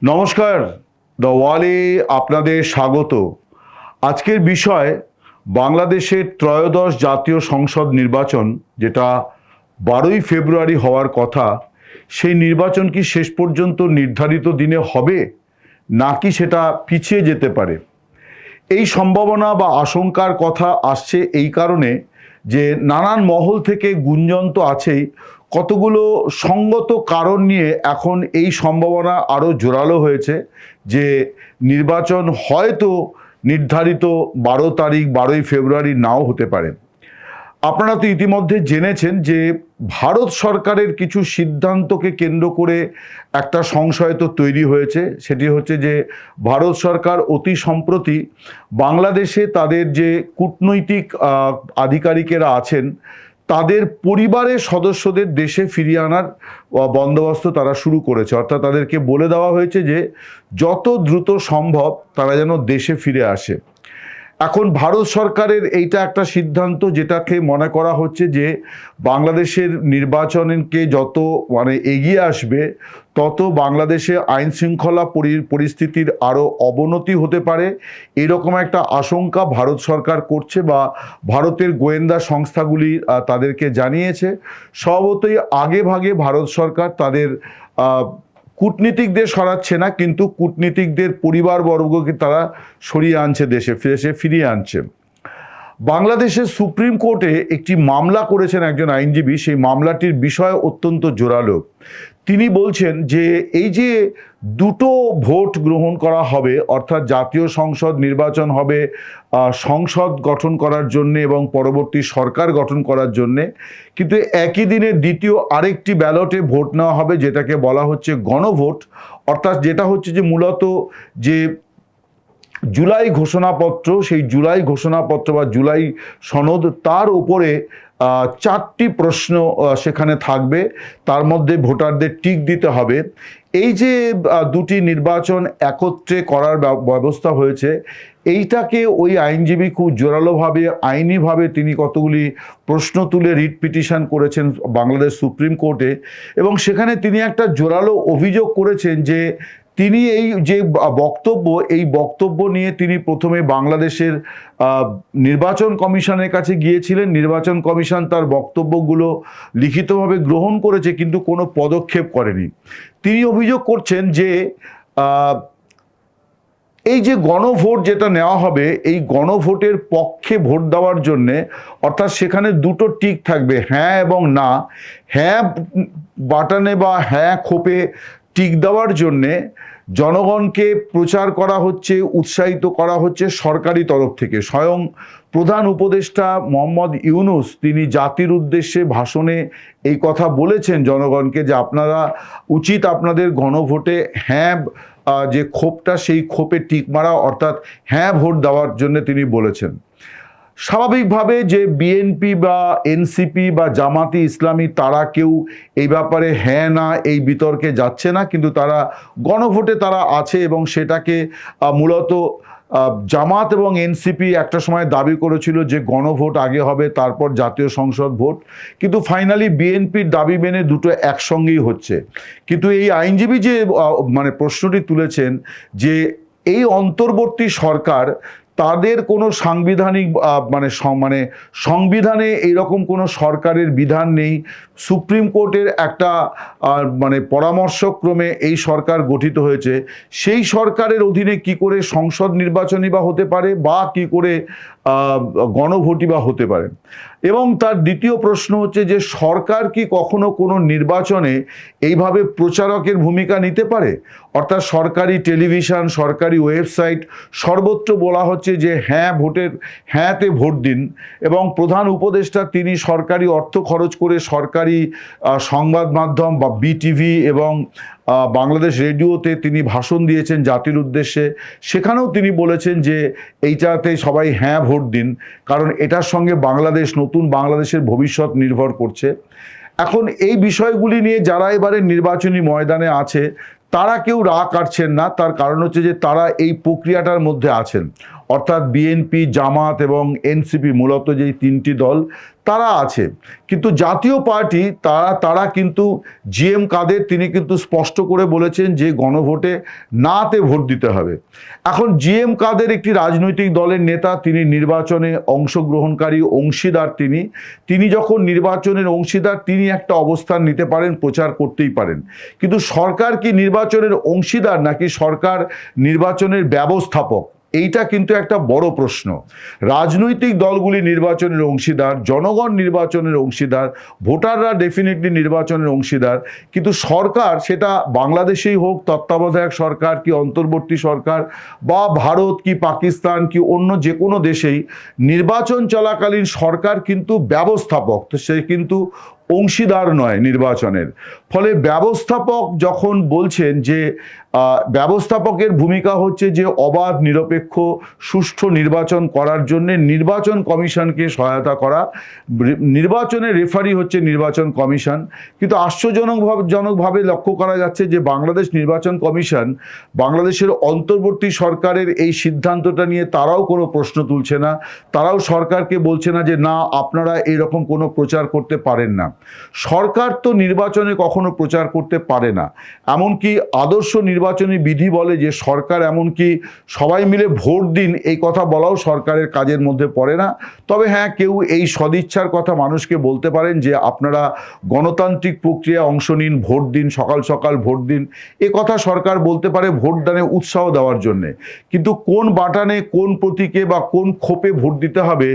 নমস্কার, দ্য ওয়ালে আপনাদের স্বাগত। আজকের বিষয় বাংলাদেশের ত্রয়োদশ জাতীয় সংসদ নির্বাচন, যেটা 12ই ফেব্রুয়ারি হওয়ার কথা। সেই নির্বাচন কি শেষ পর্যন্ত নির্ধারিত দিনে হবে, নাকি সেটা পিছিয়ে যেতে পারে? এই সম্ভাবনা বা আশঙ্কার কথা আসছে এই কারণে যে নানান মহল থেকে গুঞ্জন তো আছেই, কতগুলো সঙ্গত কারণ নিয়ে এখন এই সম্ভাবনা আরও জোরালো হয়েছে যে নির্বাচন হয়তো নির্ধারিত 12 তারিখ 12ই ফেব্রুয়ারি নাও হতে পারে। আপনারা তো ইতিমধ্যে জেনেছেন যে ভারত সরকারের কিছু সিদ্ধান্তকে কেন্দ্র করে একটা সংশয় তো তৈরি হয়েছে। সেটি হচ্ছে যে ভারত সরকার অতি সম্প্রতি বাংলাদেশে তাদের যে কূটনৈতিক আধিকারিকেরা আছেন, তাদের পরিবারের সদস্যদের দেশে ফিরিয়ে আনার বন্দোবস্ত তারা শুরু করেছে। অর্থাৎ তাদেরকে বলে দেওয়া হয়েছে যে যত দ্রুত সম্ভব তারা যেন দেশে ফিরে আসে। এখন ভারত সরকারের এইটা একটা সিদ্ধান্ত, যেটাকে মনে করা হচ্ছে যে বাংলাদেশের নির্বাচনকে যত এগিয়ে আসবে, তত বাংলাদেশে আইন শৃঙ্খলা পরিস্থিতির আরও অবনতি হতে পারে, এরকম একটা আশঙ্কা ভারত সরকার করছে বা ভারতের গোয়েন্দা সংস্থাগুলি তাদেরকে জানিয়েছে। স্বভাবতই আগে ভাগে ভারত সরকার তাদের কূটনীতিকদের সরাচ্ছে না, কিন্তু কূটনীতিকদের পরিবারবর্গকে তারা সরিয়ে আনছে, দেশে ফিরিয়ে আনছে। বাংলাদেশের সুপ্রিম কোর্টে একটি মামলা করেছেন একজন আইনজীবী। সেই মামলাটির বিষয় অত্যন্ত জোরালো। তিনি বলছেন যে এই যে দুটো ভোট গ্রহণ করা হবে, অর্থাৎ জাতীয় সংসদ নির্বাচন হবে সংসদ গঠন করার জন্য এবং পরবর্তী সরকার গঠন করার জন্যে, কিন্তু একই দিনে দ্বিতীয় আরেকটি ব্যালটে ভোট নেওয়া হবে, যেটাকে বলা হচ্ছে গণভোট। অর্থাৎ যেটা হচ্ছে যে মূলত যে জুলাই ঘোষণাপত্র, সেই জুলাই ঘোষণাপত্র বা জুলাই সনদ, তার উপরে 4টি প্রশ্ন সেখানে থাকবে, তার মধ্যে ভোটারদের টিক দিতে হবে। এই যে দুটি নির্বাচন একত্রে করার ব্যবস্থা হয়েছে, এইটাকে ওই আইনজীবী খুব জোরালোভাবে আইনিভাবে তিনি কতগুলি প্রশ্ন তুলে রিট পিটিশন করেছেন বাংলাদেশ সুপ্রিম কোর্টে, এবং সেখানে তিনি একটা জোরালো অভিযোগ করেছেন যে তিনি এই যে এই বক্তব্য নিয়ে তিনি প্রথমে বাংলাদেশের নির্বাচন কমিশনের কাছে গিয়েছিলেন। নির্বাচন কমিশন তার বক্তব্যগুলো লিখিতভাবে গ্রহণ করেছে, কিন্তু কোনো পদক্ষেপ করেনি। তিনি অভিযোগ করছেন যে এই যে গণভোট যেটা নেওয়া হবে, এই গণভোটের পক্ষে ভোট দেওয়ার জন্যে, অর্থাৎ সেখানে দুটো টিক থাকবে, হ্যাঁ এবং না। হ্যাঁ বাটনে বা হ্যাঁ খোপে টিক দেওয়ার জন্যে জনগণকে প্রচার করা হচ্ছে, উৎসাহিত করা হচ্ছে সরকারি তরফ থেকে। স্বয়ং প্রধান উপদেষ্টা মোহাম্মদ ইউনূস তিনি জাতির উদ্দেশ্যে ভাষণে এই কথা বলেছেন জনগণকে, যে আপনারা উচিত আপনাদের গণভোটে হ্যাঁ যে ক্ষোভটা, সেই ক্ষোভে টিক মারা, অর্থাৎ হ্যাঁ ভোট দেওয়ার জন্য তিনি বলেছেন। স্বাভাবিকভাবে যে বিএনপি বা এনসিপি বা জামাতি ইসলামী তারা কেউ এই ব্যাপারে হ্যাঁ না এই বিতর্কে যাচ্ছে না, কিন্তু তারা গণভোটে তারা আছে, এবং সেটাকে মূলত জামাত এবং এনসিপি একটা সময় দাবি করেছিল যে গণভোট আগে হবে, তারপর জাতীয় সংসদ ভোট, কিন্তু ফাইনালি বিএনপির দাবি মেনে দুটো একসঙ্গেই হচ্ছে। কিন্তু এই আইনজীবী যে প্রশ্নটি তুলেছেন যে এই অন্তর্বর্তী সরকার, তাদের কোনো সাংবিধানিক সংবিধানে এইরকম কোনো সরকারের বিধান নেই। সুপ্রিম কোর্টের একটা পরামর্শক্রমে এই সরকার গঠিত হয়েছে। সেই সরকারের অধীনে কি করে সংসদ নির্বাচনই বা হতে পারে, বা কি করে গণভোটই বা হতে পারে? এবং তার দ্বিতীয় প্রশ্ন হচ্ছে যে সরকার কি কখনো কোনো নির্বাচনে এইভাবে প্রচারকের ভূমিকা নিতে পারে? অর্থাৎ সরকারি টেলিভিশন, সরকারি ওয়েবসাইট, সর্বত্র বলা হচ্ছে যে হ্যাঁতে ভোট দিন, এবং প্রধান উপদেষ্টা তিনি সরকারি অর্থ খরচ করে সরকারি সংবাদ মাধ্যম বা বিটিভি এবং বাংলাদেশ রেডিওতে তিনি ভাষণ দিয়েছেন জাতির উদ্দেশ্যে। সেখানেও তিনি বলেছেন যে এইটাতে সবাই হ্যাঁ ভোট দিন, কারণ এটার সঙ্গে নতুন বাংলাদেশের ভবিষ্যৎ নির্ভর করছে। এখন এই বিষয়গুলি নিয়ে যারা এবারে নির্বাচনী ময়দানে আছে, তারা কেউ রাগ কাটছেন না। তার কারণ হচ্ছে যে তারা এই প্রক্রিয়াটার মধ্যে আছেন। অর্থাৎ বিএনপি, জামাত এবং এনসিপি, মূলত যেই তিনটি দল তারা আছে। কিন্তু জাতীয় পার্টি তারা কিন্তু জিএম কাদের তিনি কিন্তু স্পষ্ট করে বলেছেন যে গণভোটে নাতে ভোট দিতে হবে। এখন জিএম কাদের একটি রাজনৈতিক দলের নেতা, তিনি নির্বাচনে অংশগ্রহণকারী অংশীদার, তিনি যখন নির্বাচনের অংশীদার তিনি একটা অবস্থান নিতে পারেন, প্রচার করতেই পারেন। কিন্তু সরকার কি নির্বাচনের অংশীদার নাকি সরকার নির্বাচনের ব্যবস্থাপক? এইটা কিন্তু একটা বড় প্রশ্ন। রাজনৈতিক দলগুলি নির্বাচনের অংশীদার, জনগণ নির্বাচনের অংশীদার, ভোটাররা ডেফিনেটলি নির্বাচনের অংশীদার, কিন্তু সরকার, সেটা বাংলাদেশেই হোক, তত্ত্বাবধায়ক সরকার কি অন্তর্বর্তী সরকার, বা ভারত কি পাকিস্তান কি অন্য যে কোনো দেশেই নির্বাচন চলাকালীন সরকার কিন্তু ব্যবস্থাপক, তো সে কিন্তু অংশীদার নয় নির্বাচনের। ফলে ব্যবস্থাপক যখন বলছেন যে ব্যবস্থাপকের ভূমিকা হচ্ছে যে অবাধ, নিরপেক্ষ, সুষ্ঠু নির্বাচন করার জন্য নির্বাচন কমিশনকে সহায়তা করা, নির্বাচনের রেফারি হচ্ছে নির্বাচন কমিশন। কিন্তু আশ্চর্যজনকভাবে লক্ষ্য করা যাচ্ছে যে বাংলাদেশ নির্বাচন কমিশন বাংলাদেশের অন্তর্বর্তী সরকারের এই সিদ্ধান্তটা নিয়ে তারাও কোনো প্রশ্ন তুলছে না, তারাও সরকারকে বলছে না যে না, আপনারা এইরকম কোনো প্রচার করতে পারেন না। সরকার তো নির্বাচনে কখনো প্রচার করতে পারে না, এমনকি আদর্শ নির্বাচনী বিধি বলে যে সরকার এমনকি সবাই মিলে ভোট দিন এই কথা বলাও সরকারের কাজের মধ্যে পড়ে না। তবে হ্যাঁ, কেউ এই সদিচ্ছার কথা মানুষকে বলতে পারেন যে আপনারা গণতান্ত্রিক প্রক্রিয়ায় অংশ নিন, ভোট দিন, সকাল সকাল ভোট দিন, এ কথা সরকার বলতে পারে ভোটদানে উৎসাহ দেওয়ার জন্যে। কিন্তু কোন বাটনে, কোন প্রতীকে বা কোন খোপে ভোট দিতে হবে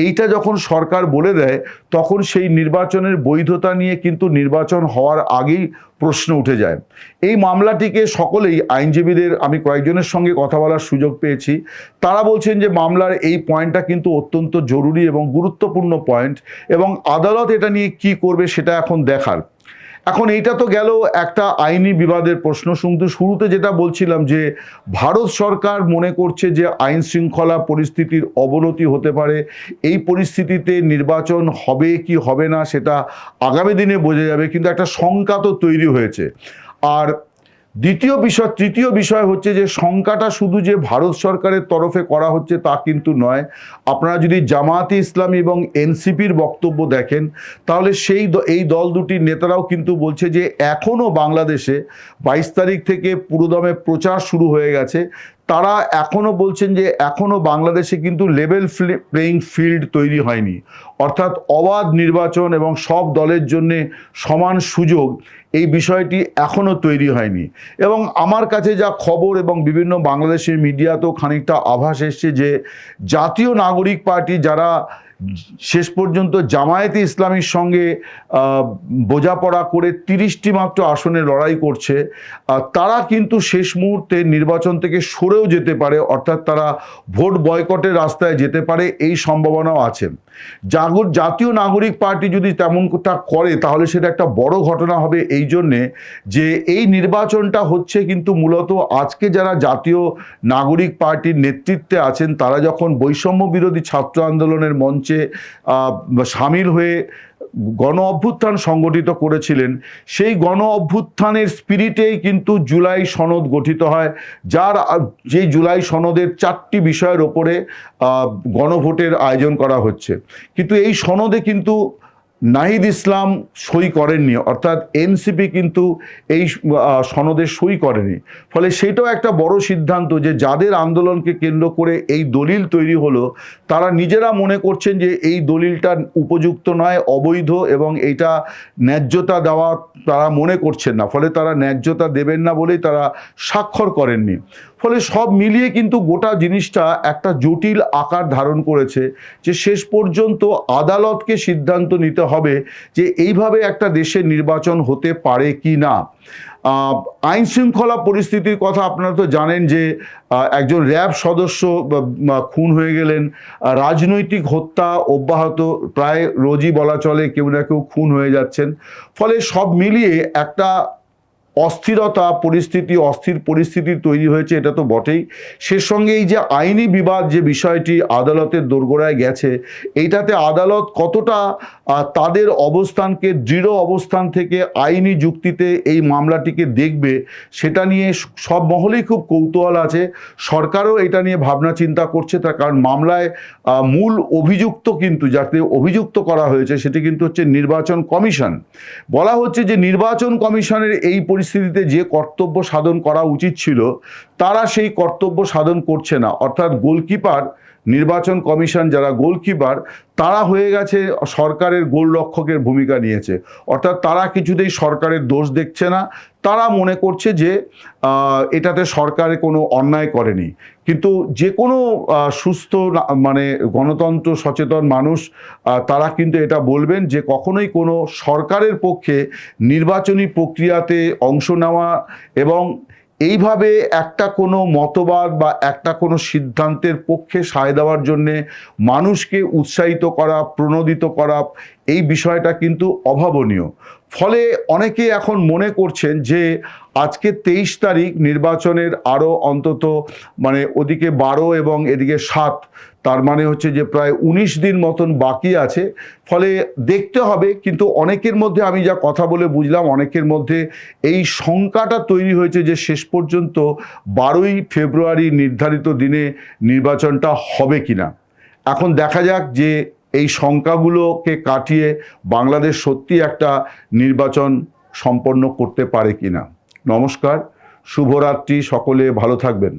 এইটা যখন সরকার বলে দেয়, তখন সেই নির্বাচনের বৈধতা নিয়ে কিন্তু নির্বাচন হওয়ার আগেই প্রশ্ন উঠে যায়। এই মামলাটিকে সকলেই, আইনজীবীদের আমি কয়েকজনের সঙ্গে কথা বলার সুযোগ পেয়েছি, তারা বলছেন যে মামলার এই পয়েন্টটা কিন্তু অত্যন্ত জরুরি এবং গুরুত্বপূর্ণ পয়েন্ট, এবং আদালত এটা নিয়ে কি করবে সেটা এখন দেখার। এখন এইটা তো গেল একটা আইনি বিবাদের প্রশ্ন। কিন্তু শুরুতে যেটা বলছিলাম যে ভারত সরকার মনে করছে যে আইন শৃঙ্খলা পরিস্থিতির অবনতি হতে পারে, এই পরিস্থিতিতে নির্বাচন হবে কি হবে না সেটা আগামী দিনে বোঝা যাবে, কিন্তু একটা শঙ্কা তো তৈরি হয়েছে। আর তৃতীয় বিষয় হচ্ছে যে শঙ্কাটা শুধু যে ভারত সরকারের তরফে করা হচ্ছে তা কিন্তু নয়। আপনারা যদি জামায়াতে ইসলামী এবং এনসিপির বক্তব্য দেখেন, তাহলে এই দল দুটির নেতারাও কিন্তু বলছে যে এখনও বাংলাদেশে 22 তারিখ থেকে পুরোদমে প্রচার শুরু হয়ে গেছে, তারা এখনও বলছেন যে এখনও বাংলাদেশে কিন্তু লেভেল প্লেইং ফিল্ড তৈরি হয়নি, অর্থাৎ অবাধ নির্বাচন এবং সব দলের জন্যে সমান সুযোগ, এই বিষয়টি এখনও তৈরি হয়নি। এবং আমার কাছে যা খবর এবং বিভিন্ন বাংলাদেশের মিডিয়াতেও খানিকটা আভাস এসছে যে জাতীয় নাগরিক পার্টি, যারা শেষ পর্যন্ত জামায়াতে ইসলামীর সঙ্গে বোঝাপড়া করে 30টি মাত্র আসনে লড়াই করছে, তারা কিন্তু শেষ মুহূর্তে নির্বাচন থেকে সরেও যেতে পারে, অর্থাৎ তারা ভোট বয়কটের রাস্তায় যেতে পারে, এই সম্ভাবনাও আছে। জাতীয় নাগরিক পার্টি যদি তেমনটা করে তাহলে সেটা একটা বড় ঘটনা হবে, এই জন্যে যে এই নির্বাচনটা হচ্ছে কিন্তু মূলত আজকে যারা জাতীয় নাগরিক পার্টির নেতৃত্বে আছেন তারা যখন বৈষম্য বিরোধী ছাত্র আন্দোলনের মঞ্চে সামিল হয়ে গণ অভ্যুত্থান সংগঠিত করেছিলেন, সেই গণ অভ্যুত্থানের স্পিরিটেই কিন্তু জুলাই সনদ গঠিত হয়, যে জুলাই সনদের 4টি বিষয়ের ওপরে গণভোটের আয়োজন করা হচ্ছে। কিন্তু এই সনদে কিন্তু নাহিদ ইসলাম সই করেননি, অর্থাৎ এনসিপি কিন্তু এই সনদে সই করেনি। ফলে সেটাও একটা বড় সিদ্ধান্ত যে যাদের আন্দোলনকে কেন্দ্র করে এই দলিল তৈরি হলো, তারা নিজেরা মনে করছেন যে এই দলিলটা উপযুক্ত নয়, অবৈধ, এবং এইটা ন্যায্যতা দেওয়া তারা মনে করছেন না, ফলে তারা ন্যায্যতা দেবেন না বলেই তারা স্বাক্ষর করেননি। ফলে সব মিলিয়ে কিন্তু গোটা জিনিসটা একটা জটিল আকার ধারণ করেছে, যে শেষ পর্যন্ত আদালতকে সিদ্ধান্ত নিতে হবে যে এইভাবে একটা দেশের নির্বাচন হতে পারে কি না। আইন শৃঙ্খলা পরিস্থিতির কথা আপনারা তো জানেন যে একজন র্যাব সদস্য খুন হয়ে গেলেন, রাজনৈতিক হত্যা অব্যাহত, প্রায় রোজই বলা চলে কেউ না কেউ খুন হয়ে যাচ্ছেন। ফলে সব মিলিয়ে একটা অস্থিরতা পরিস্থিতি, অস্থির পরিস্থিতি তৈরি হয়েছে, এটা তো বটেই। সে সঙ্গে এই যে আইনি বিবাদ, যে বিষয়টি আদালতের দোরগোড়ায় গেছে, এইটাতে আদালত কতটা তাদের অবস্থানকে, দৃঢ় অবস্থান থেকে আইনি যুক্তিতে এই মামলাটিকে দেখবে, সেটা নিয়ে সব মহলেই খুব কৌতূহল আছে। সরকারও এটা নিয়ে ভাবনা চিন্তা করছে, তার কারণ মামলায় মূল অভিযুক্ত, কিন্তু যাতে অভিযুক্ত করা হয়েছে সেটি কিন্তু হচ্ছে নির্বাচন কমিশন। বলা হচ্ছে যে নির্বাচন কমিশনের এই পরিস্থিতিতে যে কর্তব্য সাধন করা উচিত ছিল, তারা সেই কর্তব্য সাধন করছে না। অর্থাৎ গোলকিপার, নির্বাচন কমিশন যারা গোলকিপার, তারা হয়ে গেছে সরকারের গোলরক্ষকের ভূমিকা নিয়েছে। অর্থাৎ তারা কিছুতেই সরকারের দোষ দেখছে না, তারা মনে করছে যে এটাতে সরকারে কোনো অন্যায় করেনি। কিন্তু যে কোনো সুস্থ মানে গণতন্ত্র সচেতন মানুষ তারা কিন্তু এটা বলবেন যে কখনোই কোনো সরকারের পক্ষে নির্বাচনী প্রক্রিয়াতে অংশ নেওয়া এবং এইভাবে একটা কোনো মতবাদ বা একটা কোনো সিদ্ধান্তের পক্ষে সায় দেওয়ার জন্যে মানুষকে উৎসাহিত করা, প্রণোদিত করা, এই বিষয়টা কিন্তু অভাবনীয়। ফলে অনেকে এখন মনে করছেন যে আজকে 23 তারিখ, নির্বাচনের আরও অন্তত মানে ওদিকে 12 এবং এদিকে 7, তার মানে হচ্ছে যে প্রায় 19 দিন মতন বাকি আছে। ফলে দেখতে হবে। কিন্তু অনেকের মধ্যে, আমি যা কথা বলে বুঝলাম, অনেকের মধ্যে এই শঙ্কাটা তৈরি হয়েছে যে শেষ পর্যন্ত 12ই ফেব্রুয়ারি নির্ধারিত দিনে নির্বাচনটা হবে কিনা। এখন দেখা যাক যে এই শঙ্কাগুলোকে কাটিয়ে বাংলাদেশ সত্যি একটা নির্বাচন সম্পন্ন করতে পারে কিনা। নমস্কার, শুভরাত্রি, সকলে ভালো থাকবেন।